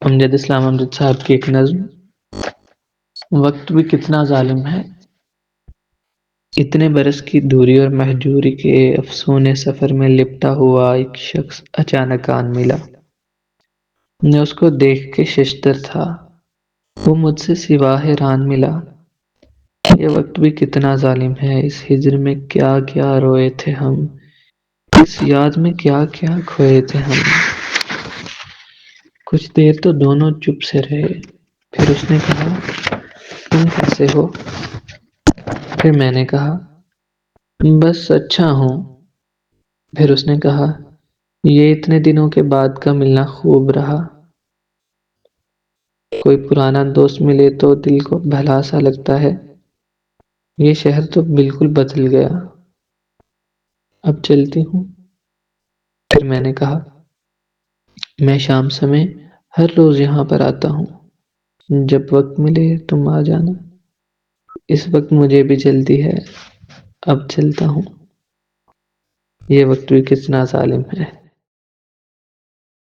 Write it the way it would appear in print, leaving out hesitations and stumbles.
امجد اسلام امجد صاحب کی ایک نظم۔ وقت بھی کتنا ظالم ہے، اتنے برس کی دوری اور مہجوری کے افسونے سفر میں لپٹا ہوا ایک شخص اچانک آن ملا۔ میں اس کو دیکھ کے ششدر تھا، وہ مجھ سے سوا حیران ملا۔ یہ وقت بھی کتنا ظالم ہے، اس ہجر میں کیا کیا روئے تھے ہم، اس یاد میں کیا کیا کھوئے تھے ہم۔ کچھ دیر تو دونوں چپ سے رہے، پھر اس نے کہا تم کیسے ہو؟ پھر میں نے کہا بس اچھا ہوں۔ پھر اس نے کہا یہ اتنے دنوں کے بعد کا ملنا خوب رہا، کوئی پرانا دوست ملے تو دل کو بھلا سا لگتا ہے، یہ شہر تو بالکل بدل گیا، اب چلتی ہوں۔ پھر میں نے کہا میں شام سمے ہر روز یہاں پر آتا ہوں، جب وقت ملے تم آ جانا، اس وقت مجھے بھی جلدی ہے، اب چلتا ہوں۔ یہ وقت بھی کتنا ظالم ہے۔